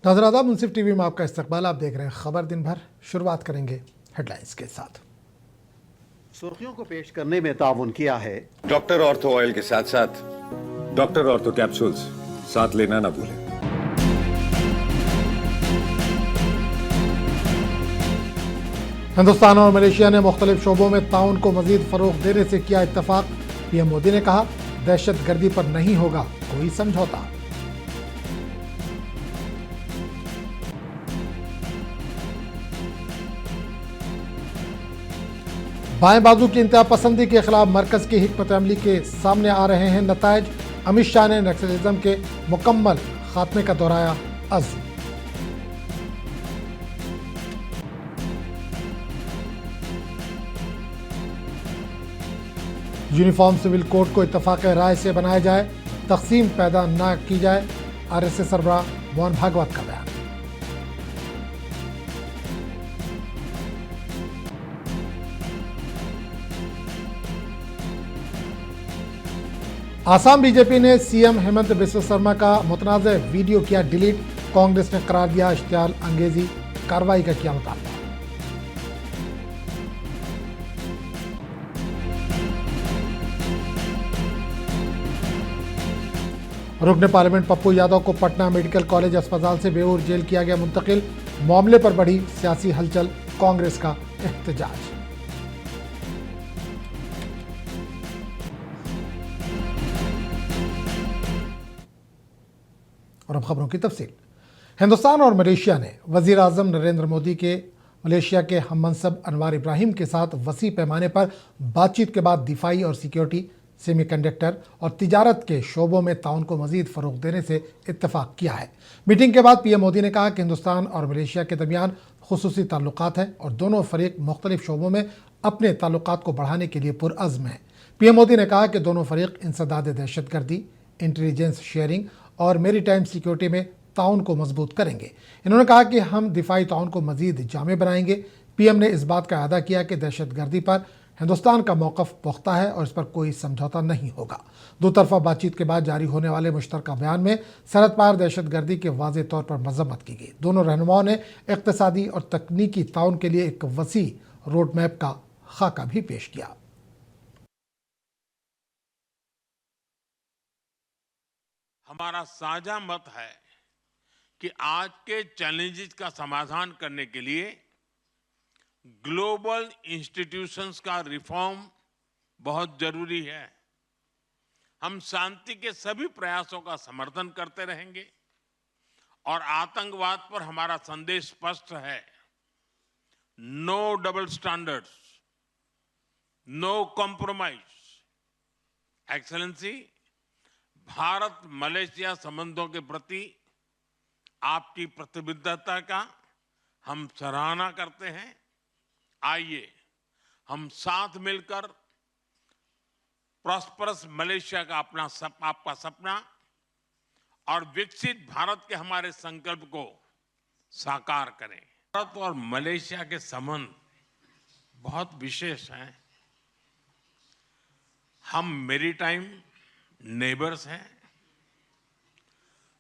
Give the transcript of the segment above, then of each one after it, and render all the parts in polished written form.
नाज़रान मुंसिफ TV में आपका इस्तकबाल। आप देख रहे हैं खबर दिन भर। शुरुआत करेंगे हेडलाइंस के साथ। सुर्खियों को पेश करने में ताउन किया है डॉक्टर ऑर्थो ऑयल के साथ साथ डॉक्टर ऑर्थो कैप्सूल्स साथ लेना ना भूलें। हिंदुस्तान और मलेशिया ने मुख्तलिफ शोबों में ताउन को मजीद फरोग देने से किया इत्तफाक। पीएम मोदी ने कहा, दहशत गर्दी पर नहीं होगा कोई समझौता। बाएं बाजू की इंतहा पसंदी के खिलाफ मरकज की हिकमत अमली के सामने आ रहे हैं नतायज। अमित शाह ने नक्सलिज्म के मुकम्मल खात्मे का दोहराया अज़्म। यूनिफॉर्म सिविल कोड को इत्तफाक राय से बनाया जाए, तकसीम पैदा न की जाए। आरएसएस सरबराह मोहन भागवत का बयान। आसाम बीजेपी ने सीएम हेमंत बिस्वा शर्मा का मुतनाज़ वीडियो किया डिलीट। कांग्रेस ने करार दिया इश्तियाल अंगेजी कार्रवाई का किया मुतालबा। रुकने पार्लियामेंट पप्पू यादव को पटना मेडिकल कॉलेज अस्पताल से बेऊर जेल किया गया मुंतकिल। मामले पर बढ़ी सियासी हलचल, कांग्रेस का एहतजाज। और अब खबरों की तफसील। हिंदुस्तान और मलेशिया ने वजीर आजम नरेंद्र मोदी के मलेशिया के हममनसब अनवार इब्राहिम के साथ वसी पैमाने पर बातचीत के बाद दिफाई और सिक्योरिटी, सेमीकंडक्टर और तिजारत के शोबों में ताउन को मजीद फरोग देने से इत्तफाक किया है। मीटिंग के बाद पीएम मोदी ने कहा कि हिंदुस्तान और मलेशिया के दरमियान खुसूसी ताल्लुकात हैं और दोनों फरीक मुख्तलिफ शोबों में अपने ताल्लुकात को बढ़ाने के लिए पुरअज़्म हैं। पीएम मोदी ने कहा कि दोनों फरीक इंसदाद दहशतगर्दी, इंटेलिजेंस शेयरिंग और मेरीटाइम सिक्योरिटी में ताउन को मजबूत करेंगे। इन्होंने कहा कि हम दिफाई ताउन को मजीद जामे बनाएंगे। पीएम ने इस बात का अदा किया कि दहशतगर्दी पर हिंदुस्तान का मौक़िफ़ पुख्ता है और इस पर कोई समझौता नहीं होगा। दो तरफा बातचीत के बाद जारी होने वाले मुश्तरका बयान में सरहद पार दहशतगर्दी के वाज़ेह तौर पर मज़म्मत की गई। दोनों रहनुमाओं ने इक़्तिसादी और तकनीकी ताउन के लिए एक वसी रोड मैप का खाका भी पेश किया। हमारा साझा मत है कि आज के चैलेंजेस का समाधान करने के लिए ग्लोबल इंस्टीट्यूशंस का रिफॉर्म बहुत जरूरी है। हम शांति के सभी प्रयासों का समर्थन करते रहेंगे और आतंकवाद पर हमारा संदेश स्पष्ट है, no double standards, no compromise. Excellency, Bharat Malaysia संबंधों के प्रति आपकी प्रतिबद्धता का हम सराहना करते हैं। आइए हम साथ मिलकर प्रॉस्परस मलेशिया का आपका सपना और विकसित भारत के हमारे संकल्प को साकार करें। भारत और मलेशिया के संबंध बहुत विशेष हैं। हम मेरीटाइम नेबर्स हैं।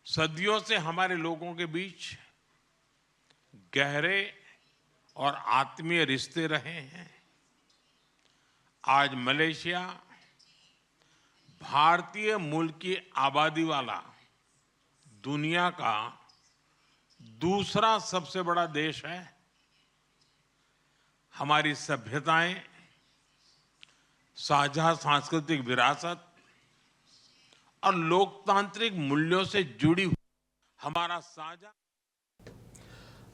सदियों से हमारे लोगों के बीच गहरे और आत्मीय रिश्ते रहे हैं। आज मलेशिया भारतीय मूल की आबादी वाला दुनिया का दूसरा सबसे बड़ा देश है। हमारी सभ्यताएं, साझा सांस्कृतिक विरासत और लोकतांत्रिक मूल्यों से जुड़ी हुई हमारा साझा।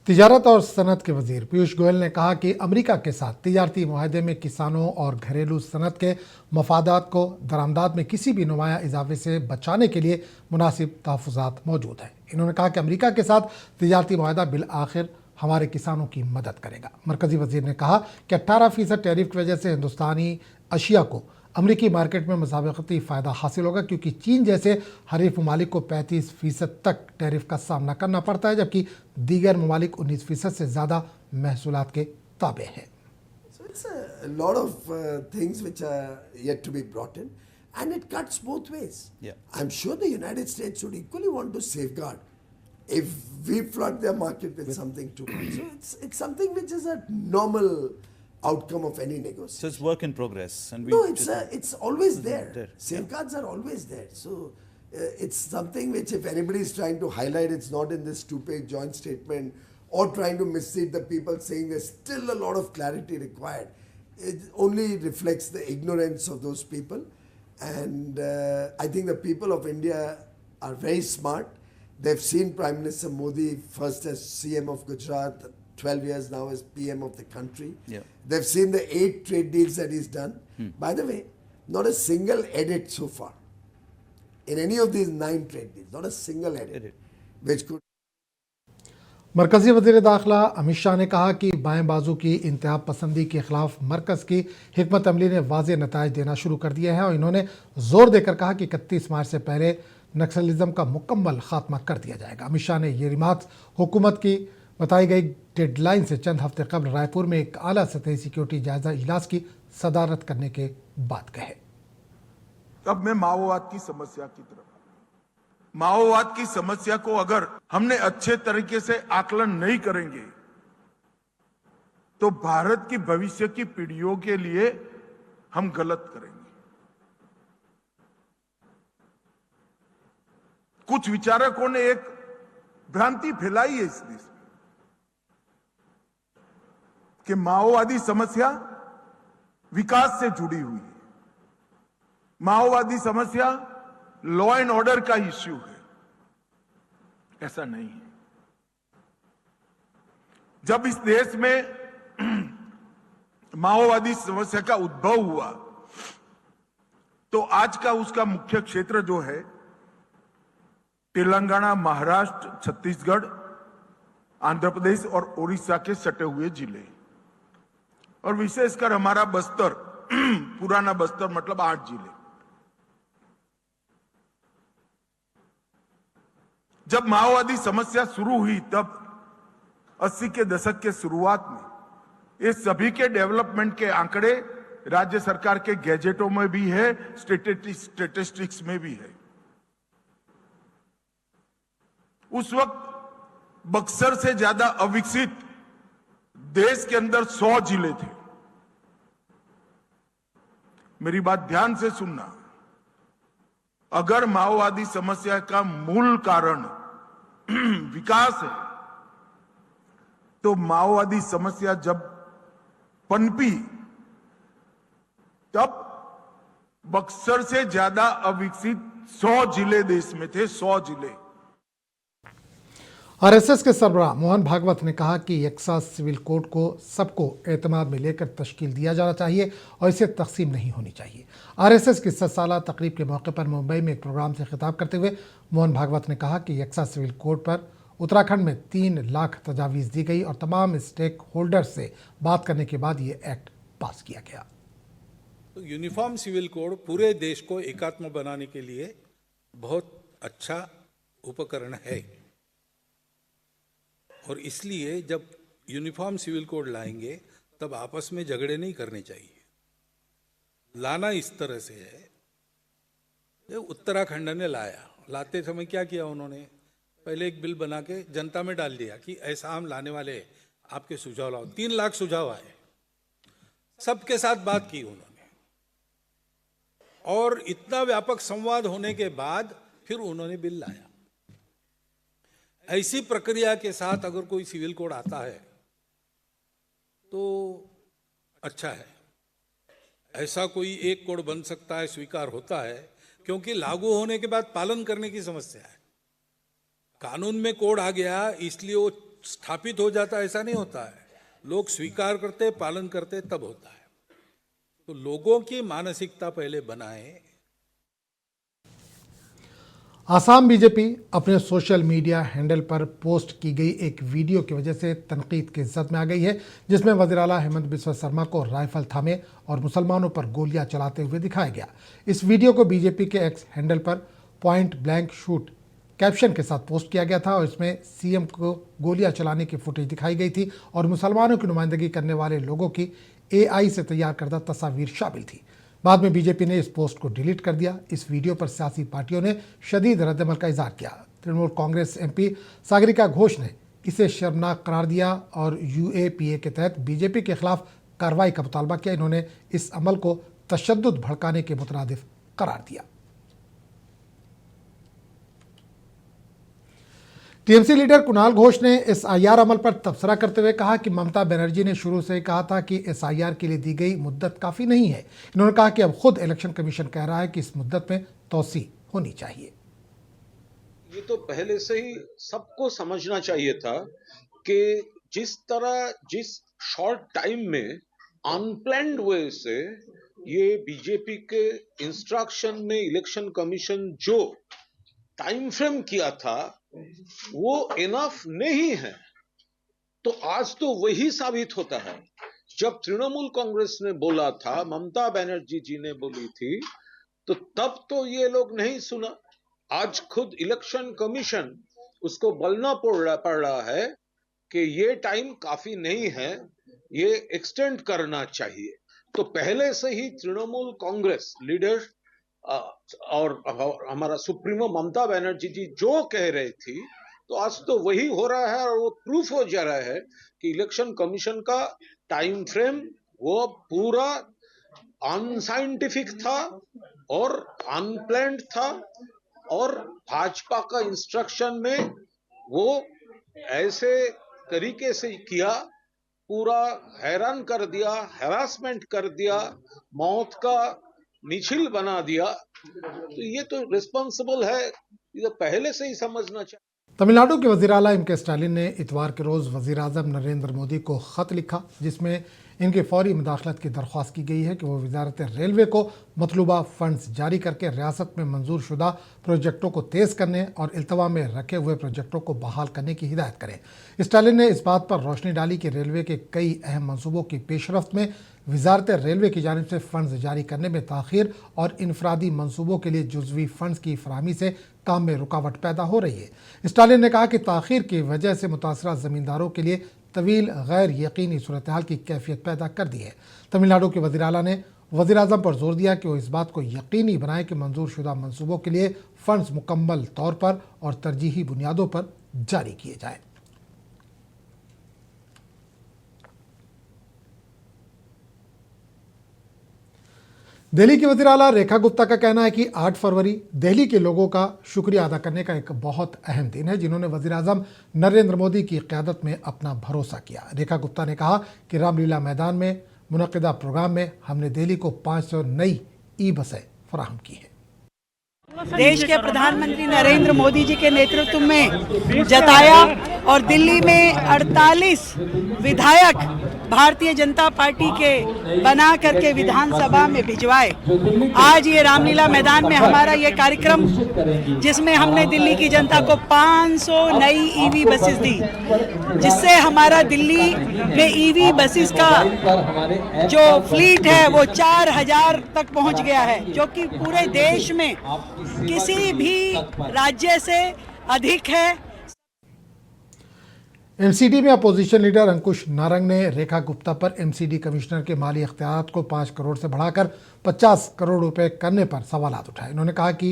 तिजारत और सनत के वजीर पीयूष गोयल ने कहा कि अमेरिका के साथ तिजारती मुआहदे में किसानों और घरेलू सनत के मफादात को दरामदात में किसी भी नुमाया इजाफे से बचाने के लिए मुनासिब तहफ़्फ़ुज़ात मौजूद हैं। इन्होंने कहा कि अमेरिका के साथ तिजारती मुआहदा बिल आखिर हमारे किसानों की मदद करेगा। मरकजी वजीर ने कहा कि 18% टैरिफ की वजह से हिंदुस्तानी अशिया को अमरीकी मार्केट में मुसाबकती फ़ायदा हासिल होगा, क्योंकि चीन जैसे हरीफ ममालिक को 35% तक टैरिफ का सामना करना पड़ता है, जबकि दीगर ममालिक 19% से ज़्यादा महसूलात के ताबे हैं। So it's a lot of things which are yet to be brought in, and it cuts both ways. Yeah. I'm sure the United States would equally want to safeguard if we flood their market with something too much. So it's something which is a normal outcome of any negotiation. So it's work in progress, and we No, it's always there. there, Safeguards are always there. So it's something which, if anybody is trying to highlight, it's not in this two-page joint statement or trying to mislead the people saying there's still a lot of clarity required. It only reflects the ignorance of those people. And I think the people of India are very smart. They've seen Prime Minister Modi first as CM of Gujarat, 12 years now as PM of the country. Yeah. They've seen the 8 trade deals that he's done. By the way, not a single edit so far. In any of these 9 trade deals, not a single edit. Which could मरकजी वज़ीर दाखिला अमित शाह ने कहा कि बाएं बाजू की इंतहा पसंदी के खिलाफ मरकज़ की हिकमत अमली ने वाज़ेह नताइज देना शुरू कर दिए हैं और इन्होंने जोर देकर कहा कि 31 मार्च से पहले नक्सलिज्म का मुकम्मल खात्मा कर दिया जाएगा। अमित शाह ने ये रिमार्क्स हुकूमत की बताई गई डेडलाइन से चंद हफ्ते कबल रायपुर में एक आला सतही सिक्योरिटी जायजा इजलास की सदारत करने के बाद कहे। अब मैं माओवाद की समस्या की तरफ, माओवाद की समस्या को अगर हमने अच्छे तरीके से आकलन नहीं करेंगे तो भारत की भविष्य की पीढ़ियों के लिए हम गलत करेंगे। कुछ विचारकों ने एक भ्रांति फैलाई है इस देश में कि माओवादी समस्या विकास से जुड़ी हुई है, माओवादी समस्या लॉ एंड ऑर्डर का इश्यू है। ऐसा नहीं है। जब इस देश में माओवादी समस्या का उद्भव हुआ तो आज का उसका मुख्य क्षेत्र जो है तेलंगाना, महाराष्ट्र, छत्तीसगढ़, आंध्र प्रदेश और ओडिशा के सटे हुए जिले और विशेषकर हमारा बस्तर, पुराना बस्तर मतलब 8 जिले। जब माओवादी समस्या शुरू हुई तब 80 के दशक के शुरुआत में ये सभी के डेवलपमेंट के आंकड़े राज्य सरकार के गैजेटों में भी है, स्टेटिस्टिक्स में भी है। उस वक्त बक्सर से ज्यादा अविकसित देश के अंदर 100 जिले थे। मेरी बात ध्यान से सुनना, अगर माओवादी समस्या का मूल कारण विकास है तो माओवादी समस्या जब पनपी तब बक्सर से ज्यादा अविकसित 100 जिले देश में थे, 100 जिले। आरएसएस के सरबराह मोहन भागवत ने कहा कि यकसा सिविल कोड को सबको एतमाद में लेकर तश्कील दिया जाना चाहिए और इसे तकसीम नहीं होनी चाहिए। आरएसएस की 7 साला तकरीब के मौके पर मुंबई में एक प्रोग्राम से खिताब करते हुए मोहन भागवत ने कहा कि यकसा सिविल कोड पर उत्तराखंड में 3 लाख तजावीज़ दी गई और तमाम स्टेक होल्डर्स से बात करने के बाद ये एक्ट पास किया गया। तो यूनिफॉर्म सिविल कोड पूरे देश को एकात्म बनाने के लिए बहुत अच्छा उपकरण है और इसलिए जब यूनिफॉर्म सिविल कोड लाएंगे तब आपस में झगड़े नहीं करने चाहिए। लाना इस तरह से है, जो उत्तराखंड ने लाते समय क्या किया उन्होंने, पहले एक बिल बना के जनता में डाल दिया कि ऐसा हम लाने वाले हैं, आपके सुझाव लाओ। 3 लाख सुझाव आए, सबके साथ बात की उन्होंने और इतना व्यापक संवाद होने के बाद फिर उन्होंने बिल लाया। ऐसी प्रक्रिया के साथ अगर कोई सिविल कोड आता है तो अच्छा है। ऐसा कोई एक कोड बन सकता है, स्वीकार होता है, क्योंकि लागू होने के बाद पालन करने की समस्या है। कानून में कोड आ गया इसलिए वो स्थापित हो जाता, ऐसा नहीं होता है। लोग स्वीकार करते, पालन करते, तब होता है। तो लोगों की मानसिकता पहले बनाए। आसाम बीजेपी अपने सोशल मीडिया हैंडल पर पोस्ट की गई एक वीडियो की वजह से तनकीद की ज़द में आ गई है, जिसमें वज़ीर आला हेमंत बिस्वा शर्मा को राइफल थामे और मुसलमानों पर गोलियां चलाते हुए दिखाया गया। इस वीडियो को बीजेपी के एक्स हैंडल पर पॉइंट ब्लैंक शूट कैप्शन के साथ पोस्ट किया गया था और इसमें सीएम को गोलियां चलाने की फुटेज दिखाई गई थी और मुसलमानों की नुमाइंदगी करने वाले लोगों की AI से तैयार करदा तस्वीर शामिल थी। बाद में बीजेपी ने इस पोस्ट को डिलीट कर दिया। इस वीडियो पर सियासी पार्टियों ने शदीद रद्दमल का इजहार किया। तृणमूल कांग्रेस एमपी सागरिका घोष ने इसे शर्मनाक करार दिया और यूएपीए के तहत बीजेपी के खिलाफ कार्रवाई का मुतालबा किया। इन्होंने इस अमल को तशद्दुद भड़काने के मुतरादिफ करार दिया। टीएमसी लीडर कुणाल घोष ने एसआईआर अमल पर तबसरा करते हुए कहा कि ममता बनर्जी ने शुरू से कहा था कि एसआईआर के लिए दी गई मुद्दत काफी नहीं है। इन्होंने कहा कि अब खुद इलेक्शन कमीशन कह रहा है कि इस मुद्दत में तौसी होनी चाहिए। ये तो पहले से ही सबको समझना चाहिए था कि जिस शॉर्ट टाइम में अनप्लान्ड वे से ये बीजेपी के इंस्ट्रक्शन में इलेक्शन कमीशन जो टाइम फ्रेम किया था वो इनफ नहीं है। तो आज तो वही साबित होता है। जब तृणमूल कांग्रेस ने बोला था, ममता बनर्जी जी ने बोली थी, तो तब तो ये लोग नहीं सुना। आज खुद इलेक्शन कमीशन उसको बोलना पड़ रहा है कि ये टाइम काफी नहीं है, ये एक्सटेंड करना चाहिए। तो पहले से ही तृणमूल कांग्रेस लीडर और हमारा सुप्रीमो ममता बनर्जी जी जो कह रही थी, तो आज तो वही हो रहा है और वो प्रूफ हो जा रहा है कि इलेक्शन कमीशन का टाइम फ्रेम वो पूरा अनसाइंटिफिक था और अनप्लान्ड था और भाजपा का इंस्ट्रक्शन में वो ऐसे तरीके से किया, पूरा हैरान कर दिया, हैरासमेंट कर दिया, मौत का मिছিল बना दिया। तो ये तो रिस्पॉन्सिबल है, ये तो पहले से ही समझना चाहिए। तमिलनाडु के वज़ीर आला एम.के. स्टालिन ने इतवार के रोज़ वज़ीर आज़म नरेंद्र मोदी को ख़त लिखा जिसमें इनके फौरी मुदाखलत की दरख्वास्त की गई है कि वो वजारत रेलवे को मतलूबा फंड्स जारी करके रियासत में मंजूर शुदा प्रोजेक्टों को तेज़ करने और इल्तवा में रखे हुए प्रोजेक्टों को बहाल करने की हिदायत करें। स्टालिन ने इस बात पर रोशनी डाली कि रेलवे के कई अहम मनसूबों की पेशरफ्त में वजारत रेलवे की जानिब से फ़ंड्स जारी करने में ताख़ीर और इनफरादी मनसूबों के लिए जुज़वी फ़ंड्स की फराहमी से काम में रुकावट पैदा हो रही है। स्टालिन ने कहा कि ताख़ीर की वजह से मुतासरा ज़मींदारों के लिए तवील गैर यकीनी सूरत हाल की कैफियत पैदा कर दी है। तमिलनाडु के वज़ीर आला ने वज़ीर आज़म पर जोर दिया कि वो इस बात को यकीनी बनाए कि मंजूर शुदा मनसूबों के लिए फ़ंड्स मुकम्मल तौर पर और तरजीही बुनियादों पर जारी किए जाएँ। दिल्ली की वज़ीर आला रेखा गुप्ता का कहना है कि 8 फरवरी दिल्ली के लोगों का शुक्रिया अदा करने का एक बहुत अहम दिन है जिन्होंने वज़ीर आज़म नरेंद्र मोदी की क़यादत में अपना भरोसा किया। रेखा गुप्ता ने कहा कि रामलीला मैदान में मुनक़िदा प्रोग्राम में हमने दिल्ली को 500 नई ई बसें फराहम की हैं। देश के प्रधानमंत्री नरेंद्र मोदी जी के नेतृत्व में जताया और दिल्ली में 48 विधायक भारतीय जनता पार्टी के बना करके विधानसभा में भिजवाए। आज ये रामलीला मैदान में हमारा ये कार्यक्रम जिसमें हमने दिल्ली की जनता को 500 नई ईवी बसेस दी, जिससे हमारा दिल्ली में ईवी बसेस का जो फ्लीट है वो 4000 तक पहुंच गया है, जो कि पूरे देश में किसी भी राज्य से अधिक है। एमसीडी में अपोजिशन लीडर अंकुश नारंग ने रेखा गुप्ता पर एमसीडी कमिश्नर के माली इख्तियारात को 5 करोड़ से बढ़ाकर 50 करोड़ रुपए करने पर सवालात उठाए। उन्होंने कहा कि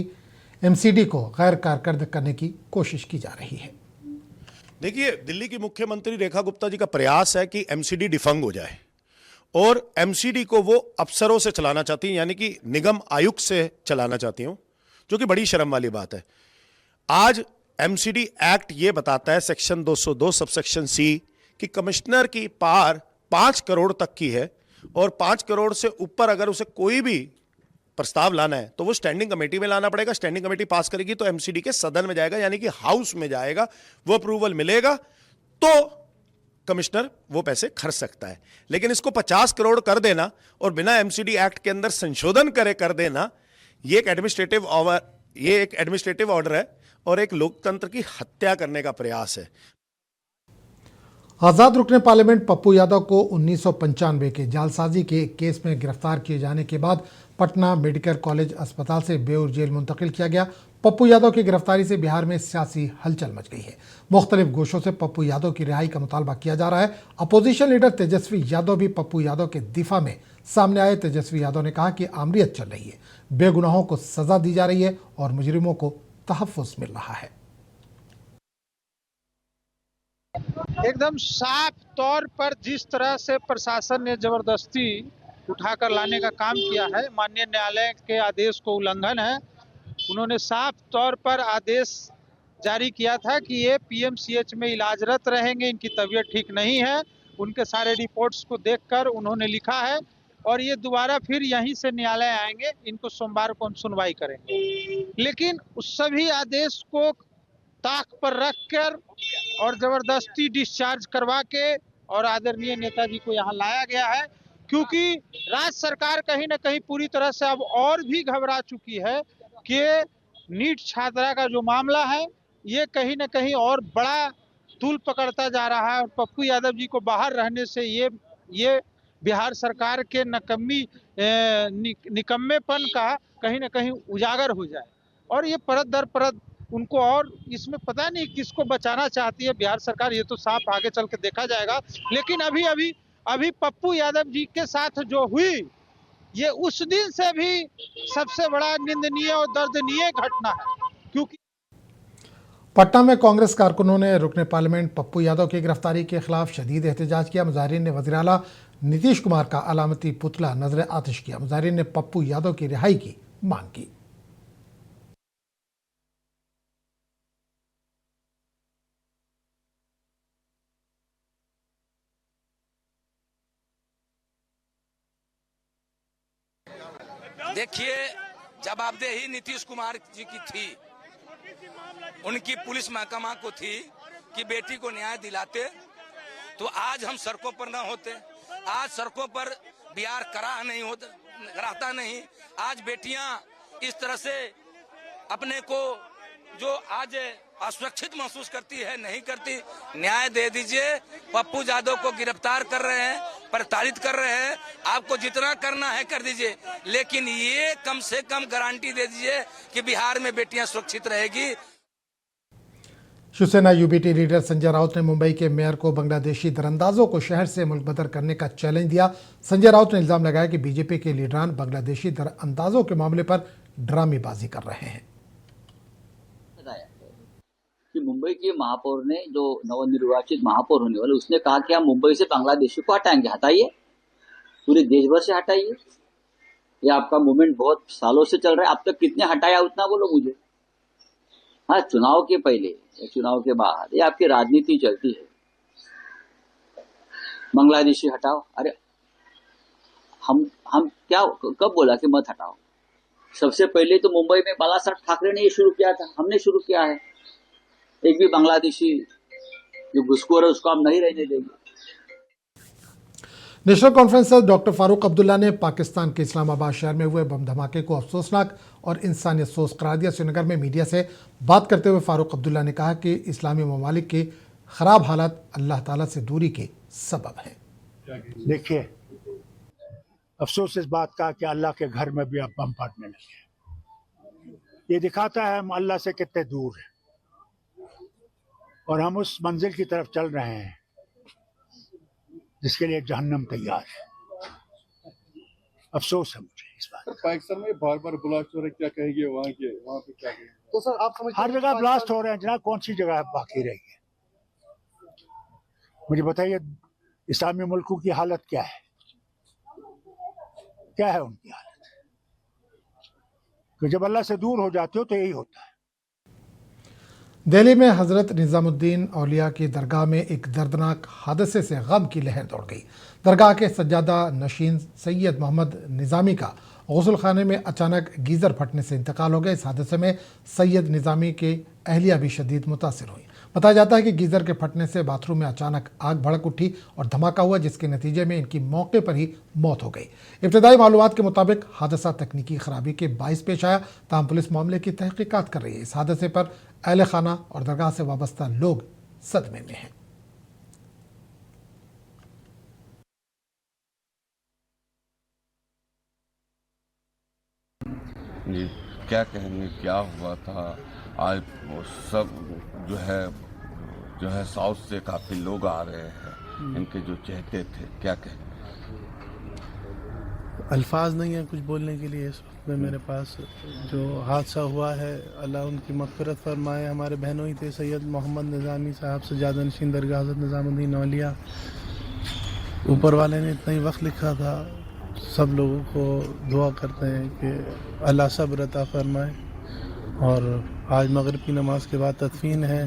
एमसीडी को गैर कारकर्द करने की कोशिश की जा रही है। देखिए, दिल्ली की मुख्यमंत्री रेखा गुप्ता जी का प्रयास है कि एमसीडी डिफंग हो जाए और एमसीडी को वो अफसरों से चलाना चाहती हैं, यानी कि निगम आयुक्त से चलाना चाहती हूं, जो कि बड़ी शर्म वाली बात है। आज एमसीडी एक्ट ये बताता है, सेक्शन 202 सबसेक्शन सी, कि कमिश्नर की पार 5 करोड़ तक की है और 5 करोड़ से ऊपर अगर उसे कोई भी प्रस्ताव लाना है तो वो स्टैंडिंग कमेटी में लाना पड़ेगा। स्टैंडिंग कमेटी पास करेगी तो एमसीडी के सदन में जाएगा, यानी कि हाउस में जाएगा, वो अप्रूवल मिलेगा तो कमिश्नर वो पैसे खर्च सकता है। लेकिन इसको 50 करोड़ कर देना और बिना एमसीडी एक्ट के अंदर संशोधन कर देना, ये एक एडमिनिस्ट्रेटिव ऑर्डर है और एक लोकतंत्र की हत्या करने का प्रयास है। आज़ाद रुकने पार्लियामेंट पप्पू यादव को 1995 के जालसाजी के केस में गिरफ्तार किए जाने के बाद पटना मेडिकल कॉलेज अस्पताल से बेऊर जेल मुंतकिल किया गया। पप्पू यादव की गिरफ्तारी से बिहार में सियासी हलचल मच गई है। मुख्तलिफ गोशों से पप्पू यादव की रिहाई का मुतालबा किया जा रहा है। अपोजिशन लीडर तेजस्वी यादव भी पप्पू यादव के दिफा में सामने आए। तेजस्वी यादव ने कहा कि आमरीत चल रही है, बेगुनाहों को सजा दी जा रही है और मुजरिमों को तहफ़्फ़ुज़ मिल रहा है। एकदम साफ तौर पर जिस तरह से प्रशासन ने जबरदस्ती उठाकर लाने का काम किया है, माननीय न्यायालय के आदेश को उल्लंघन है। उन्होंने साफ तौर पर आदेश जारी किया था कि ये पीएमसीएच में इलाजरत रहेंगे, इनकी तबीयत ठीक नहीं है। उनके सारे रिपोर्ट्स को देखकर उन्होंने लिखा है और ये दोबारा फिर यहीं से न्यायालय आएंगे, इनको सोमवार को सुनवाई करेंगे। लेकिन उस सभी आदेश को ताक पर रखकर और जबरदस्ती डिस्चार्ज करवा के और आदरणीय नेताजी को यहाँ लाया गया है, क्योंकि राज्य सरकार कहीं ना कहीं पूरी तरह से अब और भी घबरा चुकी है कि नीट छात्रा का जो मामला है ये कहीं ना कहीं और बड़ा तूल पकड़ता जा रहा है और पप्पू यादव जी को बाहर रहने से ये बिहार सरकार के निकम्मेपन का कहीं ना कहीं उजागर हो जाए और ये परत दर परत उनको और इसमें पता नहीं किसको बचाना चाहती है बिहार सरकार, ये तो साफ आगे चल के देखा जाएगा। लेकिन अभी पप्पू यादव जी के साथ जो हुई ये उस दिन से भी सबसे बड़ा निंदनीय और दर्दनीय घटना है, क्योंकि पटना में कांग्रेस कारकुनों ने रुकने पार्लियामेंट पप्पू यादव की गिरफ्तारी के खिलाफ शदीद एहतजाज किया। मुजाहिरीन ने वज़ीर आला नीतीश कुमार का अलामती पुतला नजर आतिश किया। मुजाहिरीन ने पप्पू यादव की रिहाई की मांग की। देखिए, जवाबदेही नीतीश कुमार जी की थी, उनकी पुलिस महकमा को थी कि बेटी को न्याय दिलाते तो आज हम सड़कों पर न होते। आज सड़कों पर बिहार कराहता नहीं। आज बेटियां इस तरह से अपने को जो आज असुरक्षित महसूस करती है, नहीं करती। न्याय दे दीजिए। पप्पू यादव को गिरफ्तार कर रहे हैं, प्रताड़ित कर रहे हैं, आपको जितना करना है कर दीजिए, लेकिन ये कम से कम गारंटी दे दीजिए कि बिहार में बेटियां सुरक्षित रहेगी। शिवसेना यूबीटी लीडर संजय राउत ने मुंबई के मेयर को बांग्लादेशी दरअंदाजों को शहर से मुल्क बदर करने का चैलेंज दिया। संजय राउत ने इल्जाम लगाया कि बीजेपी के लीडरान बांग्लादेशी दरअंदाजों के मामले पर ड्रामेबाजी कर रहे हैं। कि मुंबई के महापौर ने, जो नवनिर्वाचित महापौर होने वाले, उसने कहा कि हम मुंबई से बांग्लादेशी को हटाएंगे। हटाइए, पूरे देश भर से हटाइए। ये आपका मूवमेंट बहुत सालों से चल रहा है। अब तक कितने हटाया उतना बोलो मुझे। हाँ, चुनाव के पहले या चुनाव के बाद ये आपकी राजनीति चलती है। बांग्लादेशी हटाओ, अरे हम क्या कब बोला कि मत हटाओ? सबसे पहले तो मुंबई में बाला साहब ठाकरे ने ये शुरू किया था, हमने शुरू किया है। एक भी बांग्लादेशी जो घुसखोर है उसको हम नहीं रहने देंगे। नेशनल कॉन्फ्रेंस से डॉक्टर फारूक अब्दुल्ला ने पाकिस्तान के इस्लामाबाद शहर में हुए बम धमाके को अफसोसनाक और इंसानियत सोच करार दिया। श्रीनगर में मीडिया से बात करते हुए फारूक अब्दुल्ला ने कहा कि इस्लामी ममालिक की खराब हालत अल्लाह ताला से दूरी के सबब है। देखिए, अफसोस इस बात का कि अल्लाह के घर में भी अब बम फटने लगे। ये दिखाता है हम अल्लाह से कितने दूर हैं और हम उस मंजिल की तरफ चल रहे हैं जिसके लिए जहन्नम तैयार है। अफसोस है मुझे इस बात। पाकिस्तान में बार-बार ब्लास्ट हो रहे, क्या कहेंगे वहाँ पे क्या कहेंगे? तो सर आप समझते हर जगह ब्लास्ट हो रहे हैं जनाब, कौन सी जगह बाकी रही है? मुझे बताइए, इस्लामी मुल्कों की हालत क्या है? क्या है उनकी हालत? तो जब अल्लाह से दूर हो जाते हो तो यही होता है। दिल्ली में हजरत निजामुद्दीन औलिया की दरगाह में एक दर्दनाक हादसे से गम की लहर दौड़ गई। दरगाह के सज्जादा नशीन सैयद मोहम्मद निज़ामी का गुस्ल खाने में अचानक गीज़र फटने से इंतकाल हो गया। इस हादसे में सैयद निज़ामी के अहलिया भी शदीद मुतासिर हुई। बताया जाता है कि गीज़र के फटने से बाथरूम में अचानक आग भड़क उठी और धमाका हुआ, जिसके नतीजे में इनकी मौके पर ही मौत हो गई। इब्तदाई मालूमात के मुताबिक हादसा तकनीकी खराबी के बाइस पेश आया। ताहम पुलिस मामले की तहकीकात कर रही है। इस हादसे पर अहले खाना और दरगाह से वाबस्ता लोग सदमे में हैं। जी क्या कहेंगे, क्या हुआ था आज? वो सब जो है साउथ से काफी लोग आ रहे हैं, इनके जो चहते थे, क्या कहेंगे? अल्फाज नहीं है कुछ बोलने के लिए इस वक्त में मेरे पास। जो हादसा हुआ है अल्लाह उनकी मग़फ़िरत फरमाए। हमारे बहनों ही थे सैयद मोहम्मद निज़ामी साहब सज्जादा नशीन दरगाह हज़रत निज़ामुद्दीन औलिया। ऊपर वाले ने इतना ही वक्त लिखा था। सब लोगों को दुआ करते हैं कि अल्लाह सब्र अता फरमाए। और आज मगरिब की नमाज के बाद तदफीन है,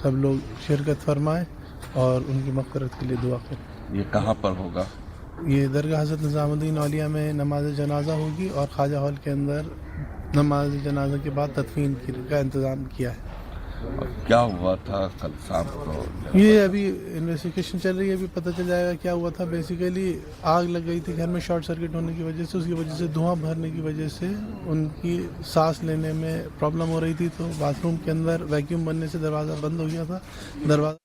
सब लोग शिरकत फरमाएँ और उनकी मग़फ़िरत के लिए दुआ करें। ये कहाँ पर होगा? ये दरगाह हज़रत निज़ामुद्दीन औलिया में नमाज जनाजा होगी और ख्वाजा हॉल के अंदर नमाज जनाजा के बाद तदफीन का इंतज़ाम किया है। और क्या हुआ था कल शाम को? ये अभी इन्वेस्टिगेशन चल रही है, अभी पता चल जाएगा क्या हुआ था। बेसिकली आग लग गई थी घर में शॉर्ट सर्किट होने की वजह से, उसकी वजह से धुआं भरने की वजह से उनकी सांस लेने में प्रॉब्लम हो रही थी। तो बाथरूम के अंदर वैक्यूम बनने से दरवाज़ा बंद हो गया था। दरवाज़ा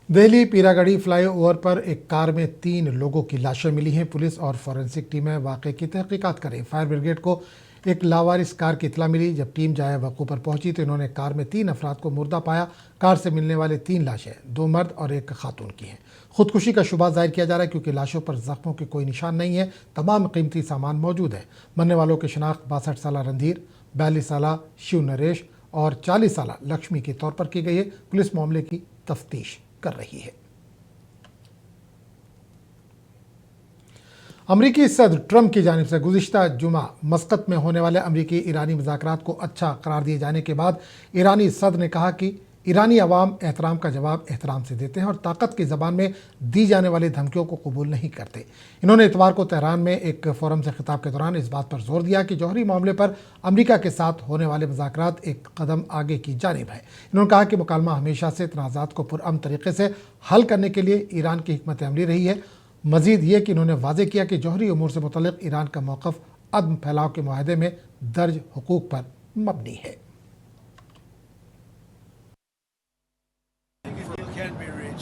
दिल्ली पीरागढ़ी फ्लाईओवर पर एक कार में 3 लोगों की लाशें मिली हैं। पुलिस और फॉरेंसिक टीमें वाक़े की तहकीकात करें। फायर ब्रिगेड को एक लावारिस कार की इतला मिली। जब टीम जाए वक़ू पर पहुंची तो इन्होंने कार में 3 अफराद को मुर्दा पाया। कार से मिलने वाले 3 लाशें 2 मर्द और 1 खातून की हैं। खुदकुशी का शुबा जाहिर किया जा रहा है क्योंकि लाशों पर जख्मों के कोई निशान नहीं है। तमाम कीमती सामान मौजूद है। मरने वालों की शनाख्त 62 साल रणधीर, 42 साल शिव नरेश और 40 साल लक्ष्मी के तौर पर की गई है। पुलिस मामले की तफ्तीश कर रही है। अमरीकी सदर ट्रंप की जानिब से गुज़िश्ता जुमा मस्कत में होने वाले अमरीकी ईरानी मुज़ाकरात को अच्छा करार दिए जाने के बाद ईरानी सदर ने कहा कि ईरानी अवाम एहतराम का जवाब एहतराम से देते हैं और ताकत की ज़बान में दी जाने वाली धमकियों को कबूल नहीं करते। इन्होंने इतवार को तेहरान में एक फोरम से खिताब के दौरान इस बात पर जोर दिया कि जौहरी मामले पर अमेरिका के साथ होने वाले मुज़ाकरात एक कदम आगे की जानिब है। इन्होंने कहा कि मुकालमा हमेशा से तनाज़ात को पुरअमन तरीके से हल करने के लिए ईरान की हिकमत अमली रही है। मज़ीद ये कि इन्होंने वाज़े किया कि जौहरी उमूर से मुतल्लिक़ ईरान का मौक़िफ़ अदम फैलाव के मुआहदे में दर्ज हुकूक पर मबनी है।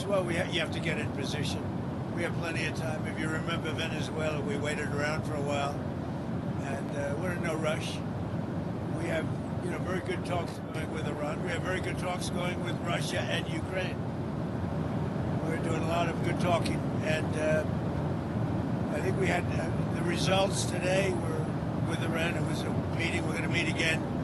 Well, you have to get in position. We have plenty of time. If you remember Venezuela, we waited around for a while, and we're in no rush. We have, very good talks going with Iran. We have very good talks going with Russia and Ukraine. We're doing a lot of good talking, and I think we had the results today. Were with Iran. It was a meeting. We're going to meet again.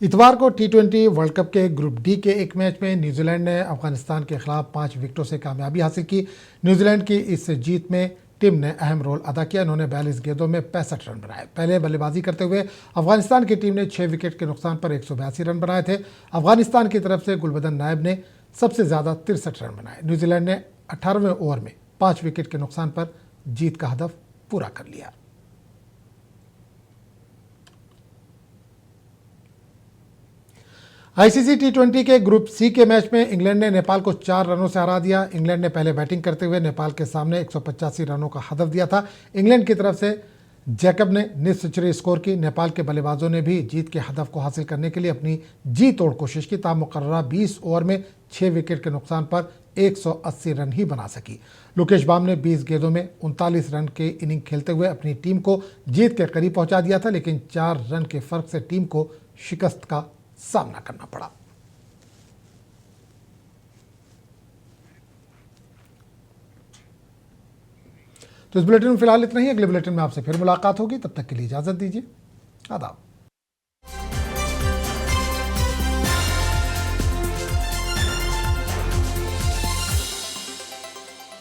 इतवार को T20 world cup के group D के एक match में New Zealand ने अफगानिस्तान के खिलाफ 5 विकेटों से कामयाबी हासिल की। न्यूजीलैंड की इस जीत में टीम ने अहम रोल अदा किया। इन्होंने 42 गेंदों में 65 रन बनाए। पहले बल्लेबाजी करते हुए अफगानिस्तान की टीम ने 6 विकेट के नुकसान पर 182 रन बनाए थे। अफगानिस्तान की तरफ से गुलबदन नायब ने सबसे ज़्यादा 63 रन बनाए। न्यूजीलैंड ने 18वें ओवर में 5 विकेट के नुकसान पर जीत का हदफ पूरा कर लिया। आईसीसी T20 के ग्रुप सी के मैच में इंग्लैंड ने नेपाल को 4 रनों से हरा दिया। इंग्लैंड ने पहले बैटिंग करते हुए नेपाल के सामने 185 रनों का हदफ दिया था। इंग्लैंड की तरफ से जैकब ने निस्फ सेंचुरी स्कोर की। नेपाल के बल्लेबाजों ने भी जीत के हदफ को हासिल करने के लिए अपनी जी तोड़ कोशिश की। ताहम मुकर्ररा 20 ओवर में 6 विकेट के नुकसान पर 180 रन ही बना सकी। लोकेश बाम ने 20 गेंदों में 39 रन के इनिंग खेलते हुए अपनी टीम को जीत के करीब पहुंचा दिया था, लेकिन 4 रन के फर्क से टीम को शिकस्त का सामना करना पड़ा। तो इस बुलेटिन में फिलहाल इतना ही। अगले बुलेटिन में आपसे फिर मुलाकात होगी। तब तक के लिए इजाजत दीजिए। आदाब।